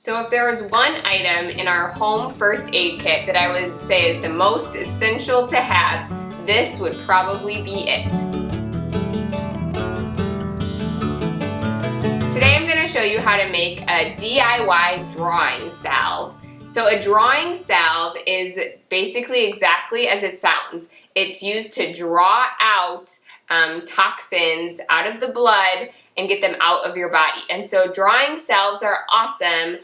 So if there was one item in our home first aid kit that I would say is the most essential to have, this would probably be it. So today I'm going to show you how to make a DIY drawing salve. So a drawing salve is basically exactly as it sounds. It's used to draw out toxins out of the blood and get them out of your body. And so drawing salves are awesome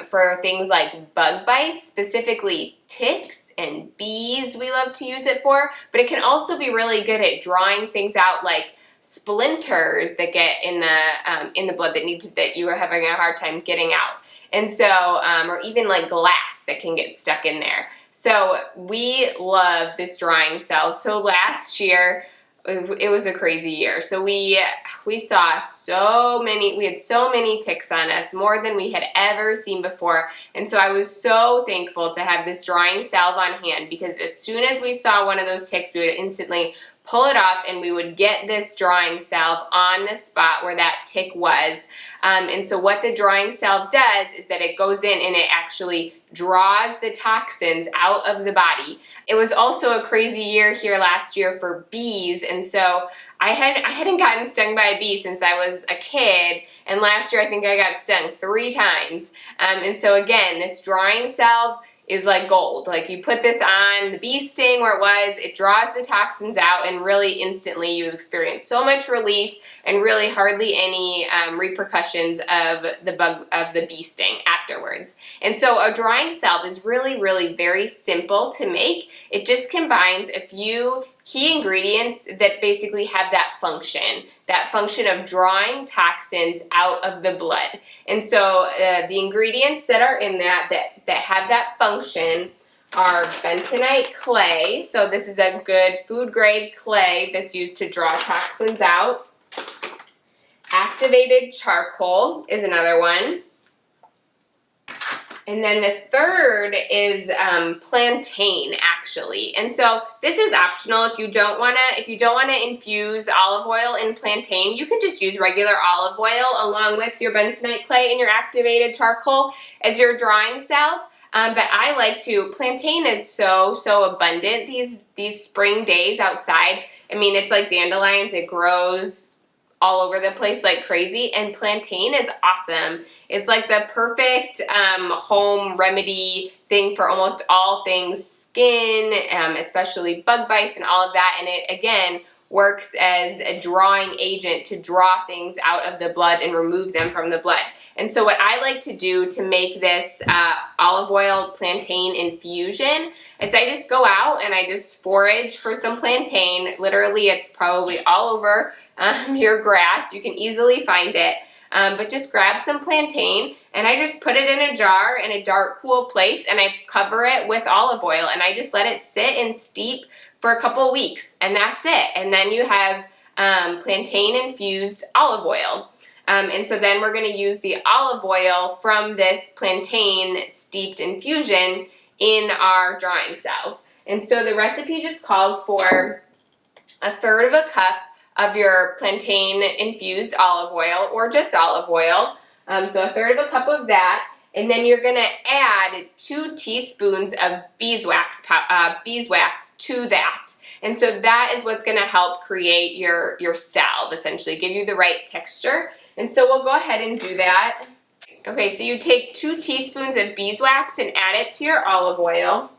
for things like bug bites, specifically ticks and bees we love to use it for, but it can also be really good at drawing things out like splinters that get in the blood that you are having a hard time getting out. And so, or even like glass that can get stuck in there. So we love this drawing salve. So last year, it was a crazy year. So we saw we had so many ticks on us, more than we had ever seen before. And so I was so thankful to have this drawing salve on hand, because as soon as we saw one of those ticks, we would instantly pull it off and we would get this drawing salve on the spot where that tick was. And so what the drawing salve does is that it goes in and it actually draws the toxins out of the body. It was also a crazy year here last year for bees, and so I hadn't gotten stung by a bee since I was a kid, and last year I think I got stung 3 times. And so again, this drawing salve is like gold. Like, you put this on the bee sting where it was, it draws the toxins out, and really instantly you experience so much relief and really hardly any repercussions of the bee sting afterwards. And so a drawing salve is really, really very simple to make. It just combines a few key ingredients that basically have that function of drawing toxins out of the blood. And so the ingredients that are in that have that function are bentonite clay. So this is a good food grade clay that's used to draw toxins out. Activated charcoal is another one. And then the third is plantain, actually. And so this is optional. If you don't wanna infuse olive oil in plantain, you can just use regular olive oil along with your bentonite clay and your activated charcoal as your drawing salve. But I like to. Plantain is so abundant these spring days outside. I mean, it's like dandelions. It grows all over the place like crazy, and plantain is awesome. It's like the perfect home remedy thing for almost all things skin, especially bug bites and all of that, and it again works as a drawing agent to draw things out of the blood and remove them from the blood. And so what I like to do to make this olive oil plantain infusion is I just go out and I just forage for some plantain. Literally, it's probably all over your grass. You can easily find it. But just grab some plantain and I just put it in a jar in a dark, cool place, and I cover it with olive oil and I just let it sit and steep for a couple weeks, and that's it. And then you have plantain infused olive oil. And so then we're going to use the olive oil from this plantain steeped infusion in our drawing salve. And so the recipe just calls for 1/3 cup of your plantain infused olive oil, or just olive oil. So 1/3 cup of that. And then you're going to add 2 teaspoons of beeswax to that. And so that is what's going to help create your salve, essentially, give you the right texture. And so we'll go ahead and do that. Okay, so you take 2 teaspoons of beeswax and add it to your olive oil.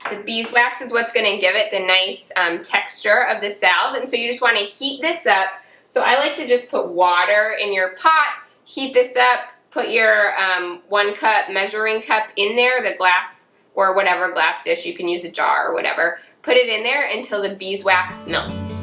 The beeswax is what's going to give it the nice texture of the salve, and so you just want to heat this up. So I like to just put water in your pot, heat this up, put your 1 cup measuring cup in there, the glass or whatever glass dish, you can use a jar or whatever. Put it in there until the beeswax melts.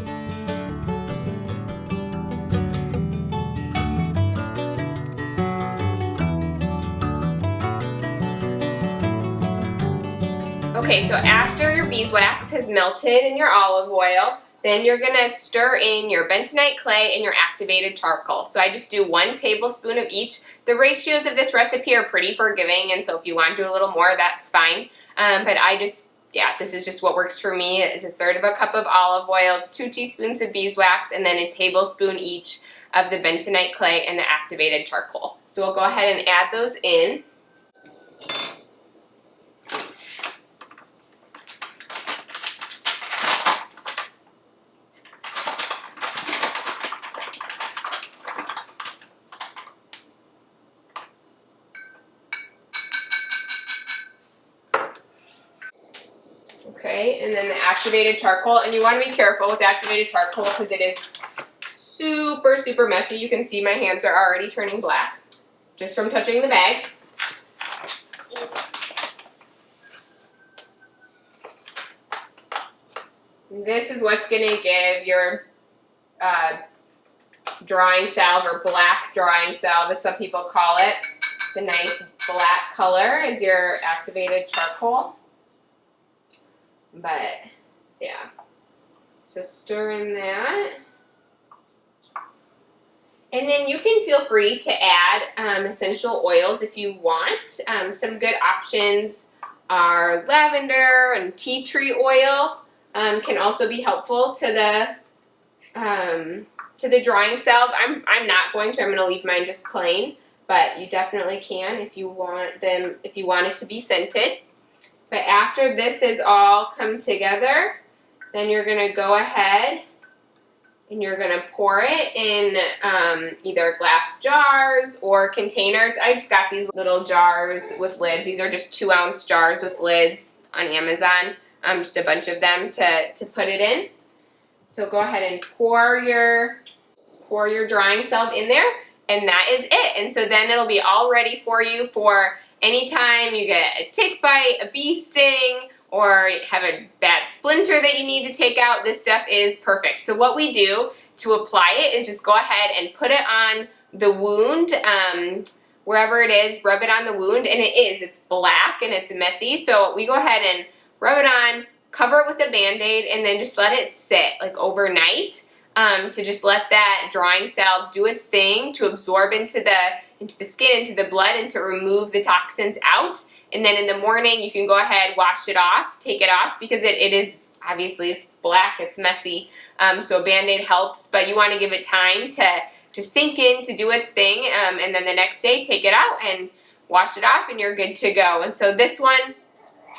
Okay, so after your beeswax has melted in your olive oil, then you're gonna stir in your bentonite clay and your activated charcoal. So I just do 1 tablespoon of each. The ratios of this recipe are pretty forgiving, and so if you want to do a little more, that's fine. But I just yeah, this is just what works for me. It's 1/3 cup of olive oil, 2 teaspoons of beeswax, and then a tablespoon each of the bentonite clay and the activated charcoal. So we'll go ahead and add those in. Okay, and then the activated charcoal, and you want to be careful with activated charcoal because it is super, super messy. You can see my hands are already turning black just from touching the bag. This is what's going to give your drawing salve, or black drawing salve as some people call it. The nice black color is your activated charcoal. But yeah, so stir in that. And then you can feel free to add essential oils if you want. Some good options are lavender and tea tree oil. Can also be helpful to the drawing salve. I'm not going to. I'm going to leave mine just plain, but you definitely can if you want them. If you want it to be scented. But after this is all come together, then you're going to go ahead and you're going to pour it in either glass jars or containers. I just got these little jars with lids. These are just 2-ounce jars with lids on Amazon. Just a bunch of them to put it in. So go ahead and pour your drawing salve in there, and that is it. And so then it'll be all ready for you for anytime you get a tick bite, a bee sting, or have a bad splinter that you need to take out. This stuff is perfect. So what we do to apply it is just go ahead and put it on the wound, wherever it is, rub it on the wound, and it's black and it's messy. So we go ahead and rub it on, cover it with a Band-Aid, and then just let it sit like overnight to just let that drawing salve do its thing to absorb into the skin, into the blood, and to remove the toxins out. And then in the morning, you can go ahead, wash it off, take it off, because it is, obviously, it's black, it's messy. So a Band-Aid helps, but you want to give it time to sink in, to do its thing, and then the next day, take it out and wash it off, and you're good to go. And so this one,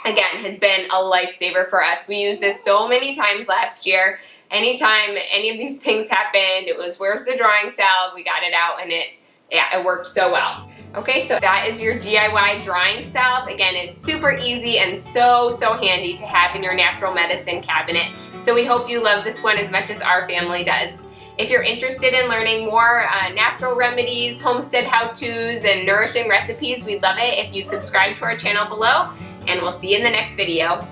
again, has been a lifesaver for us. We used this so many times last year. Anytime any of these things happened, it was, where's the drawing salve? We got it out, and it worked so well. Okay, so that is your DIY drawing salve. Again, it's super easy and so handy to have in your natural medicine cabinet. So we hope you love this one as much as our family does. If you're interested in learning more natural remedies, homestead how-tos, and nourishing recipes, we'd love it if you'd subscribe to our channel below, and we'll see you in the next video.